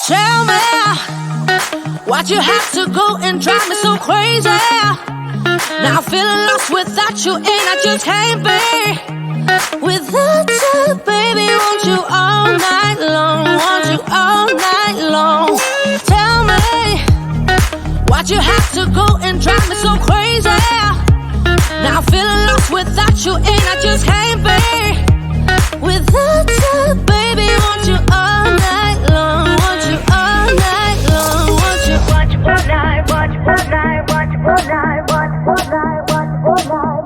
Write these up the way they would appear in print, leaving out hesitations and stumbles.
Tell me, why'd you have to go and drive me so crazy? Now I'm feeling lost without you, and I just can't be without you, baby. Want you all night long, want you all night long. Tell me, why'd you have to go and drive me so crazy? Now I'm feeling lost without you, and I just can't be without you, baby. Want you all night long, want you all night long, want you. Watch all night, watch all night, watch all night, watch all night, watch all night, watch all night,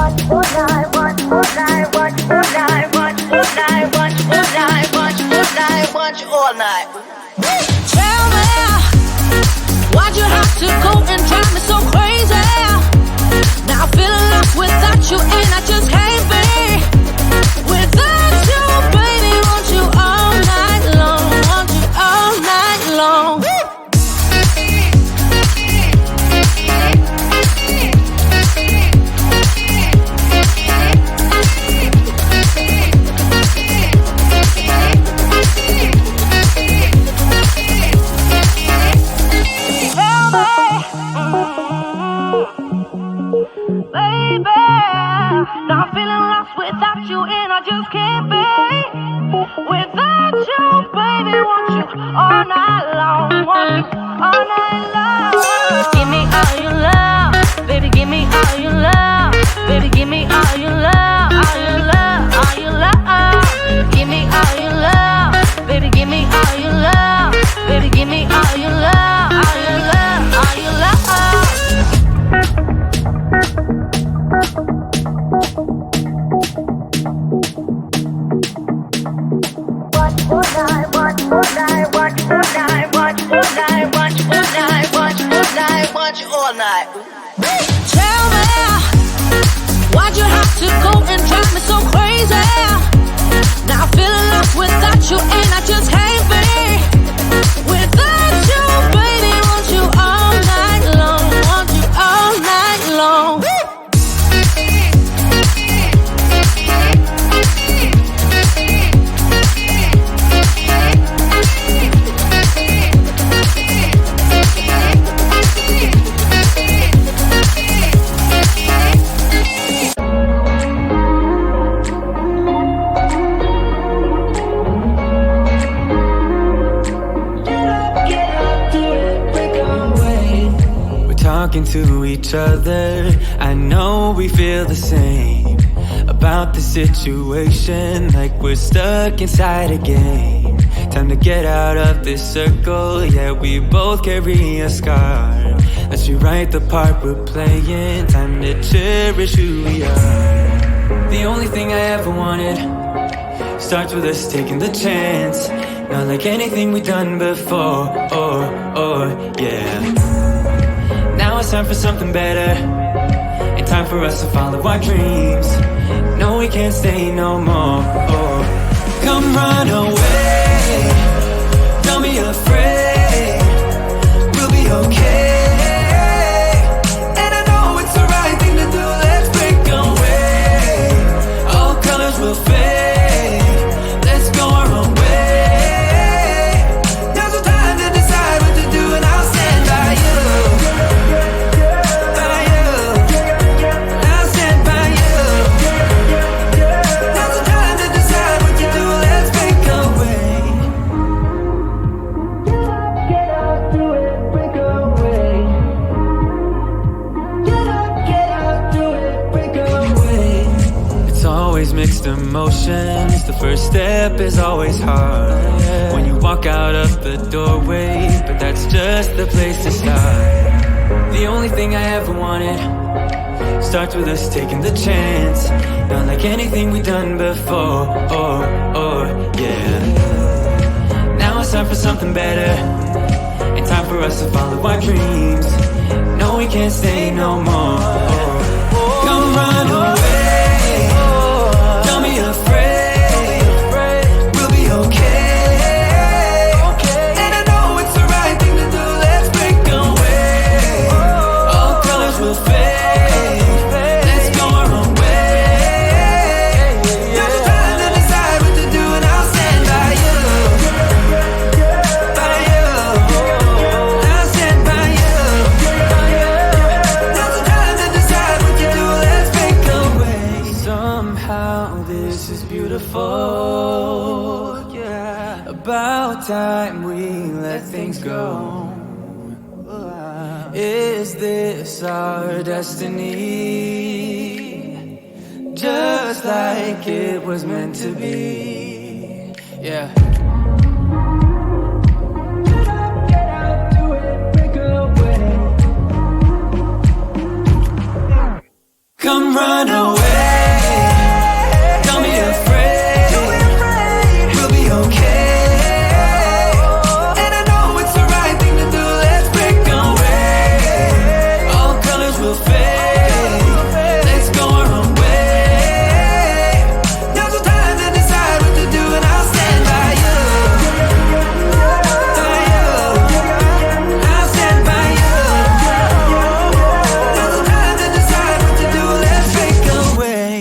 watch all night, watch all night, watch all night, watch all night, watch all night, watch all night, watch all night. Tell me, why'd you have to go and drive me so crazy? Now I'm feeling lost without you, and I just can't be without you, baby. Want you all night long, want you all night long. Now I'm feeling lost without you, and I just can't be without you, baby. Want you all night long, want you all night long. Give me all your love, baby. Give me all your love, baby. Give me all your love, all your love, all your love. Give me all your love, baby. Give me all your love, baby. Give me all your love, all your love, all your love. All night. Tell me, why'd you have to go and drive me so crazy? Now I'm feeling lost without you, and I just can't be without you, baby. Want you all night long, want you all night long. Talking to each other, I know we feel the same about the situation, like we're stuck inside a game. Time to get out of this circle, yeah, we both carry a scar. Let's rewrite the part we're playing, time to cherish who we are. The only thing I ever wanted starts with us taking the chance, not like anything we've done before, yeah. Now it's time for something better, and time for us to follow our dreams. No, we can't stay no more. Come run away, don't be afraid, we'll be okay. And I know it's the right thing to do, let's break away. All colors will fade, let's go our own way. Now's the time to decide what to do, and I'll stand by you. Mixed emotions, the first step is always hard when you walk out of the doorway, but that's just the place to start. The only thing I ever wanted starts with us taking the chance, not like anything we've done before, yeah. Now it's time for something better, and time for us to follow our dreams. No, we can't stay no more. Come run away, afraid, we'll be okay. And I know it's the right thing to do, let's break away. All colors will fade, let's go our own way. Now's the time to decide what to do, and I'll stand by this our destiny? Just like it was meant to be. Yeah. Get out, do it, break away. Come run away. Don't be afraid. We'll be okay. And I know it's the right thing to do. Let's break away. All colors will fade. Let's go our own way. Now's the time to decide what to do, and I'll stand by you. By you. I'll stand by you. Now's the time to decide what to do. Let's break away.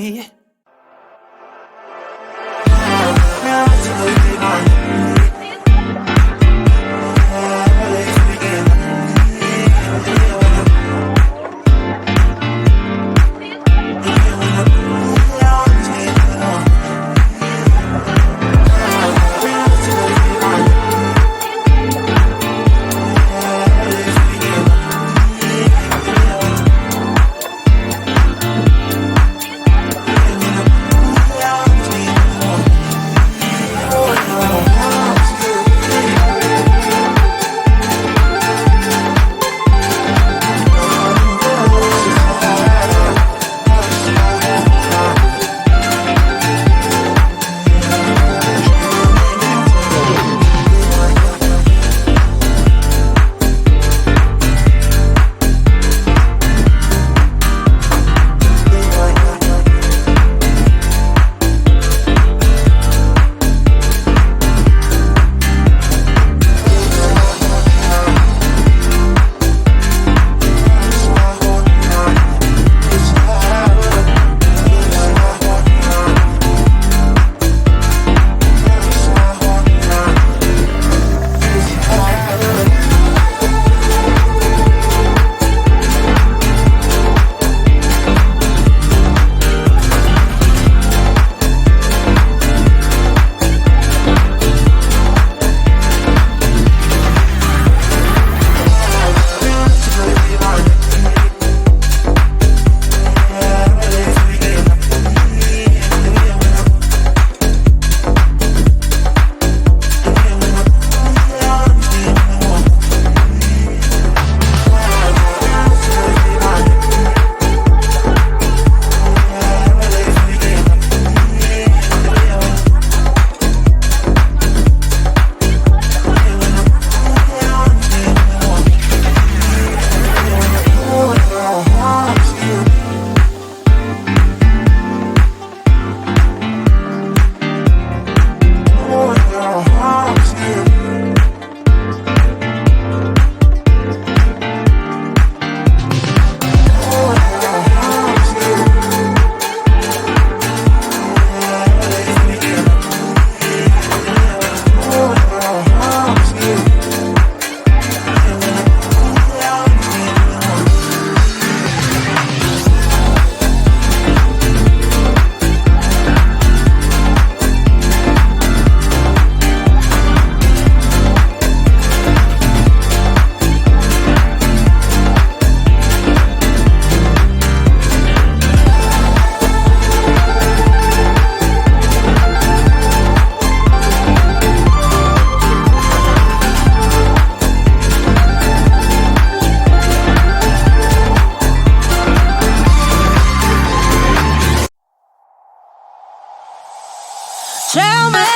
Tell me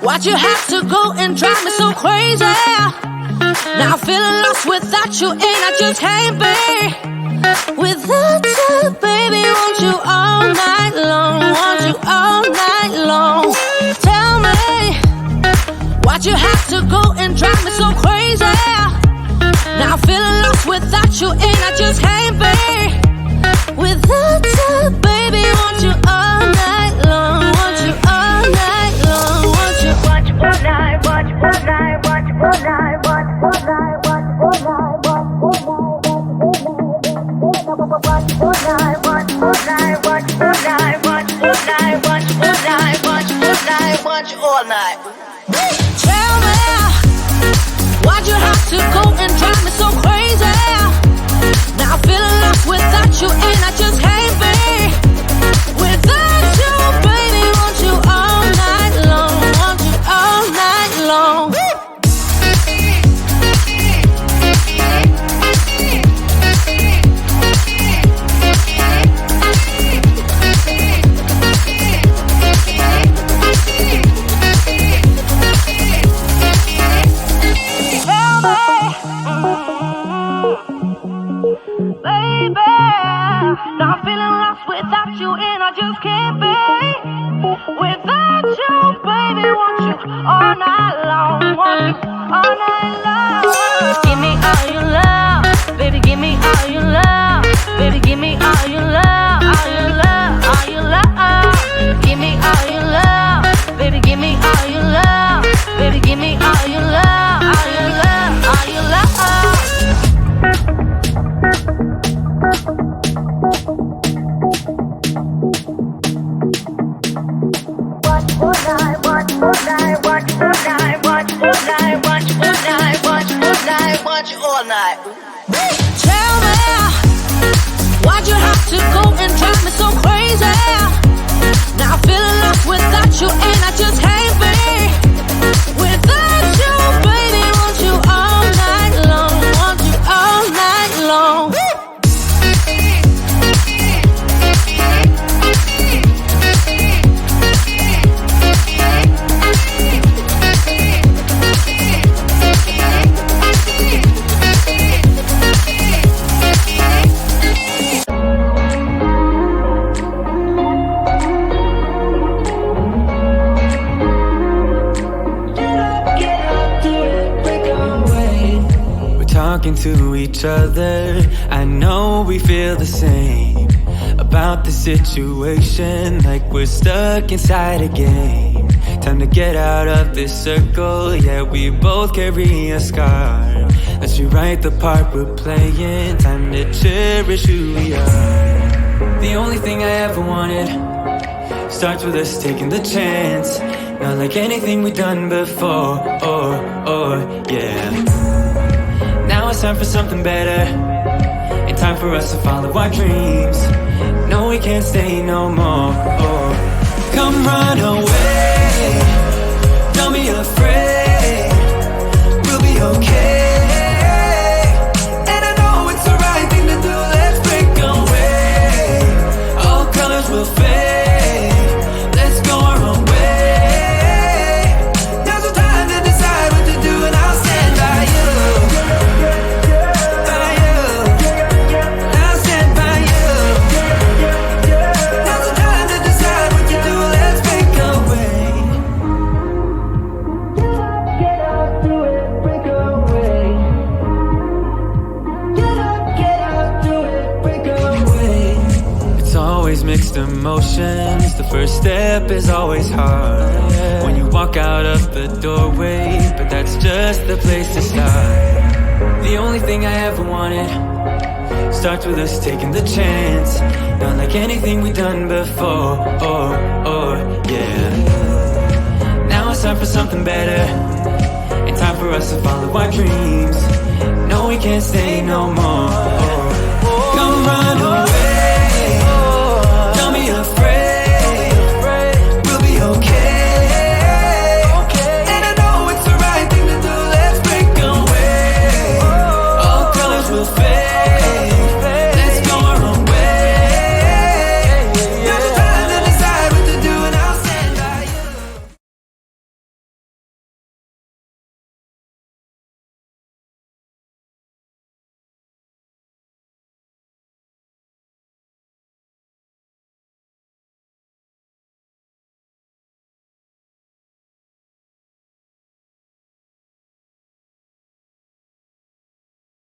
why'd you have to go and drive me so crazy? Now I'm feeling lost without you, and I just can't be without you, baby. Want you all night long, want you all night long. Tell me why'd you have to go and drive me so crazy? Now I'm feeling lost without you, and I just can't be without you, baby. Want you all night long, want you all night long, want you all night, want you all night, want you all night, want you all night, want you all night, want you all night, want you all night, want you all night, want you all night, want you all night, want you all night, want you all night. Tell me why'd you have to go and drive me so crazy? baby. Now I'm feeling lost without you, and I just can't be without you, baby. Want you all night long, want you all night long. Give me all your love, baby. Give me all your love, baby. Give me all your love, all your love, all your love. Give me all your love, baby. Give me all your love, baby. Give me all your love, all your love, all your love. Watch all night. Tell me, why'd you have to go and drive me so crazy? Now I'm feeling lost without you, and I just can't be without you, baby. Want you all night long, want you all night long. Talking to each other, I know we feel the same about the situation, like we're stuck inside a game. Time to get out of this circle, yeah, we both carry a scar. Let's rewrite the part we're playing, time to cherish who we are. The only thing I ever wanted starts with us taking the chance, not like anything we've done before, yeah. Now it's time for something better, and time for us to follow our dreams. No, we can't stay no more. Come run away, don't be afraid, we'll be okay. And I know it's the right thing to do, let's break away. All colors will fade, let's go our own way. Now's the time to decide what to do, and I'll stand by you. Mixed emotions, the first step is always hard when you walk out of the doorway, but that's just the place to start. The only thing I ever wanted starts with us taking the chance, not like anything we've done before, yeah. Now it's time for something better, and time for us to follow our dreams. No, we can't stay no more. Come run away, afraid, we'll be okay. And I know it's the right thing to do, let's break away. All colors will fade.